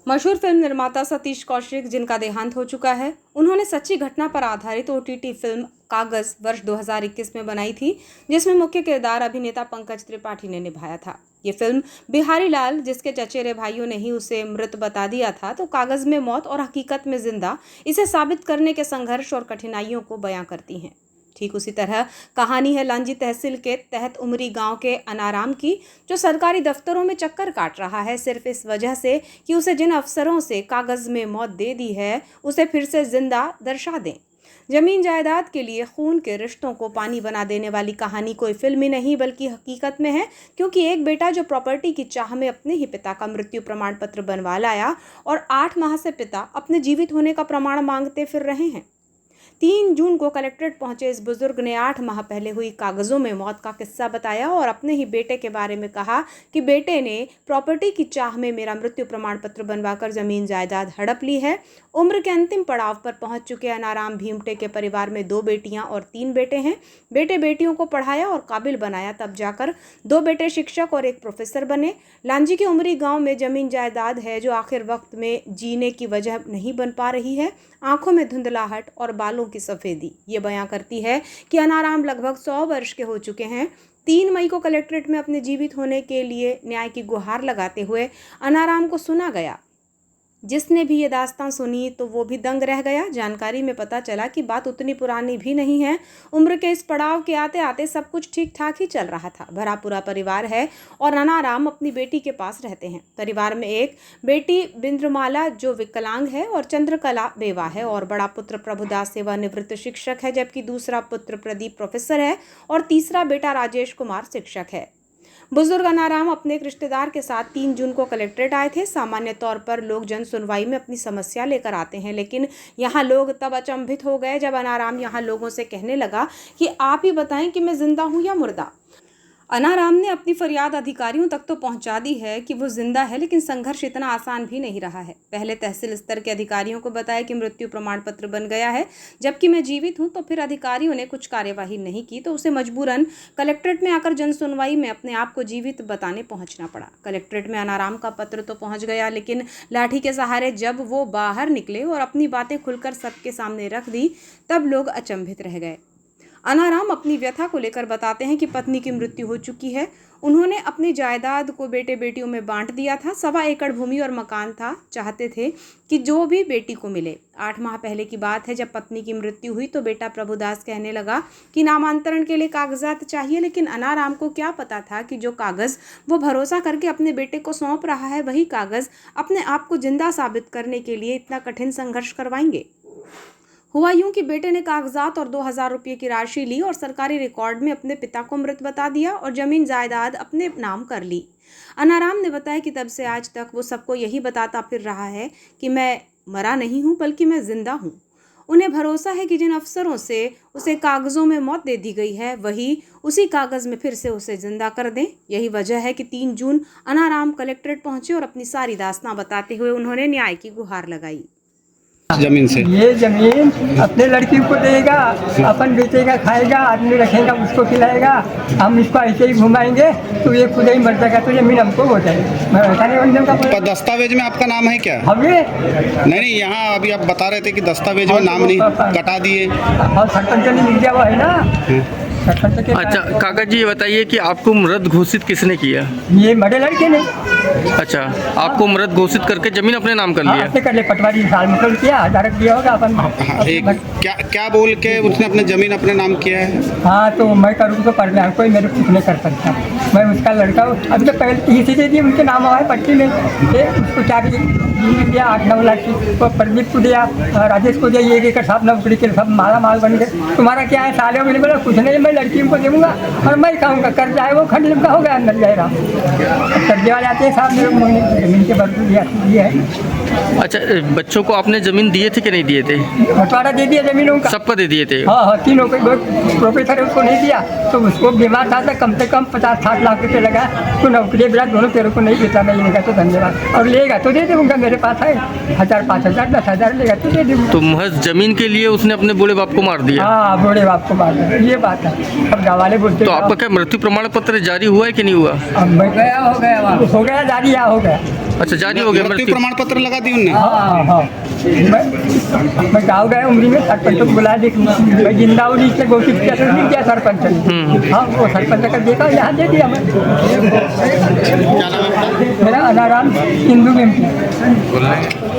मशहूर फिल्म निर्माता सतीश कौशिक, जिनका देहांत हो चुका है, उन्होंने सच्ची घटना पर आधारित ओटीटी फिल्म कागज वर्ष 2021 में बनाई थी, जिसमें मुख्य किरदार अभिनेता पंकज त्रिपाठी ने निभाया था। ये फिल्म बिहारी लाल, जिसके चचेरे भाइयों ने ही उसे मृत बता दिया था, तो कागज में मौत और हकीकत में जिंदा, इसे साबित करने के संघर्ष और कठिनाइयों को बयां करती हैं। ठीक उसी तरह कहानी है लांजी तहसील के तहत उमरी गांव के अनाराम की, जो सरकारी दफ्तरों में चक्कर काट रहा है सिर्फ इस वजह से कि उसे जिन अफसरों से कागज में मौत दे दी है उसे फिर से जिंदा दर्शा दें। जमीन जायदाद के लिए खून के रिश्तों को पानी बना देने वाली कहानी कोई फिल्म ही नहीं बल्कि हकीकत में है, क्योंकि एक बेटा जो प्रॉपर्टी की चाह में अपने ही पिता का मृत्यु प्रमाण पत्र बनवा लाया और 8 माह से पिता अपने जीवित होने का प्रमाण मांगते फिर रहे हैं। 3 जून को कलेक्ट्रेट पहुंचे इस बुजुर्ग ने 8 माह पहले हुई कागजों में मौत का किस्सा बताया और अपने ही बेटे के बारे में कहा कि बेटे ने प्रॉपर्टी की चाह में मेरा मृत्यु प्रमाण पत्र बनवाकर जमीन जायदाद हड़प ली है। उम्र के अंतिम पड़ाव पर पहुंच चुके अनाराम भीमटे के परिवार में 2 बेटियां और 3 बेटे हैं। बेटे बेटियों को पढ़ाया और काबिल बनाया, तब जाकर 2 बेटे शिक्षक और 1 प्रोफेसर बने। लांजी के उमरी गांव में जमीन जायदाद है जो आखिर वक्त में जीने की वजह नहीं बन पा रही है। आंखों में धुंधलाहट और बालों की सफेदी ये बयां करती है कि अनाराम लगभग 100 वर्ष के हो चुके हैं। 3 मई को कलेक्ट्रेट में अपने जीवित होने के लिए न्याय की गुहार लगाते हुए अनाराम को सुना गया। जिसने भी ये दास्तां सुनी तो वो भी दंग रह गया। जानकारी में पता चला कि बात उतनी पुरानी भी नहीं है। उम्र के इस पड़ाव के आते आते सब कुछ ठीक ठाक ही चल रहा था। भरा पूरा परिवार है और अनाराम अपनी बेटी के पास रहते हैं। परिवार में एक बेटी बिंद्रमाला जो विकलांग है और चंद्रकला बेवा है और बड़ा पुत्र प्रभुदास सेवानिवृत्त शिक्षक है, जबकि दूसरा पुत्र प्रदीप प्रोफेसर है और तीसरा बेटा राजेश कुमार शिक्षक है। बुजुर्ग अनाराम अपने एक रिश्तेदार के साथ 3 जून को कलेक्ट्रेट आए थे। सामान्य तौर पर लोग जन सुनवाई में अपनी समस्या लेकर आते हैं, लेकिन यहाँ लोग तब अचंभित हो गए जब अनाराम यहाँ लोगों से कहने लगा कि आप ही बताएं कि मैं जिंदा हूँ या मुर्दा। अनाराम ने अपनी फरियाद अधिकारियों तक तो पहुंचा दी है कि वो जिंदा है, लेकिन संघर्ष इतना आसान भी नहीं रहा है। पहले तहसील स्तर के अधिकारियों को बताया कि मृत्यु प्रमाण पत्र बन गया है, जबकि मैं जीवित हूं, तो फिर अधिकारियों ने कुछ कार्यवाही नहीं की तो उसे मजबूरन कलेक्ट्रेट में आकर जन सुनवाई में अपने आप को जीवित बताने पहुंचना पड़ा। कलेक्ट्रेट में अनाराम का पत्र तो पहुंच गया, लेकिन लाठी के सहारे जब वो बाहर निकले और अपनी बातें खुलकर सबके सामने रख दी, तब लोग अचंभित रह गए। अनाराम अपनी व्यथा को लेकर बताते हैं कि पत्नी की मृत्यु हो चुकी है। उन्होंने अपनी जायदाद को बेटे बेटियों में बांट दिया था। 1.25 एकड़ भूमि और मकान था। चाहते थे कि जो भी बेटी को मिले। 8 माह पहले की बात है जब पत्नी की मृत्यु हुई तो बेटा प्रभुदास कहने लगा कि नामांतरण के लिए कागजात चाहिए, लेकिन अनाराम को क्या पता था कि जो कागज वो भरोसा करके अपने बेटे को सौंप रहा है, वही कागज अपने आप को जिंदा साबित करने के लिए इतना कठिन संघर्ष करवाएंगे। हुआ यूं कि बेटे ने कागजात और 2000 रुपये की राशि ली और सरकारी रिकॉर्ड में अपने पिता को मृत बता दिया और जमीन जायदाद अपने नाम कर ली। अनाराम ने बताया कि तब से आज तक वो सबको यही बताता फिर रहा है कि मैं मरा नहीं हूं बल्कि मैं जिंदा हूं। उन्हें भरोसा है कि जिन अफसरों से उसे कागजों में मौत दे दी गई है वही उसी कागज में फिर से उसे जिंदा कर दें। यही वजह है कि 3 जून अनाराम कलेक्ट्रेट पहुंचे और अपनी सारी दास्तां बताते हुए उन्होंने न्याय की गुहार लगाई। जमीन से ये जमीन अपने लड़की को देगा, अपन बेचेगा, खाएगा, आदमी रखेगा, उसको खिलाएगा, हम इसको ऐसे ही घुमाएंगे तो ये खुद ही मर जाएगा, तो जमीन हमको हो जाएगी। मैं ऐसा नहीं बनने का। पर दस्तावेज में आपका नाम है क्या? हमें नहीं, यहाँ अभी आप बता रहे थे कि दस्तावेज में नाम नहीं, कटा दिए और सरपंच ने लिख दिया हुआ है ना। अच्छा काका जी, ये बताइए कि आपको मृत घोषित किसने किया? ये बड़े लड़के ने। अच्छा, आपको मृत घोषित करके जमीन अपने नाम कर लिया? कर ले, पटवारी साल में किया, हजारक दिया होगा अपन। क्या बोल के उसने अपने जमीन अपने नाम किया है? हाँ, तो मैं करूँ तो पर कोई मेरे कुछ नहीं कर सकता। मैं उसका लड़का हूँ। अभी तो पहले इसी दे दी, उनके नाम हुआ है पट्टी में। उसको 4 दिया, 8-9 लाख की। प्रदीप को दिया, राजेश को दिया, 1 एकड़ साहब नौकरी के सब माला माल बन गए। तुम्हारा क्या है साले? मैंने बोला कुछ नहीं, मैं लड़की को दूंगा और मैं खाऊंगा। कर जाए वो खंड लिमका हो गया, अंदर जाए रहा। कर्जे वाले आते हैं साहब, मेरे जमीन के बरकू दिया है। अच्छा, बच्चों को आपने जमीन दिए थे कि नहीं दिए थे? बंटवारा दे दिया जमीनों का, सबको दे दिए थे? हाँ, तीनों को। प्रोफेसर उसको नहीं दिया तो उसको बीमार था, कम से कम 50-60 लाख रुपये लगा। तो नौकरी बिना दोनों तेरे को नहीं देता। मैं लेगा तो धन्यवाद, और लेगा तो दे दूँगा, मेरे पास है 1000, 5000, 10,000 लेगा तो दे दूँगा। तो महज जमीन के लिए उसने अपने बूढ़े बाप को मार दिया? हाँ, बूढ़े बाप को मार दिया, ये बात है। अब गाँव वाले बोलते तो आपका क्या मृत्यु प्रमाण पत्र जारी हुआ है कि नहीं हुआ? अब मैं हो गया जारी हो गया। अच्छा, जारी हो गया मृत्यु मृत्यु। प्रमाण पत्र लगा दी उनने। हाँ मैं गाँव गया उमरी में सरपंच को बुला देख मैं जिंदा हूँ इसलिए घोषित किया तो नहीं किया सरपंच ने। हाँ वो सरपंच का देखा यहाँ दे दिया मैं। क्या नाम है आपका? मेरा अनाराम हिंदू एमपी।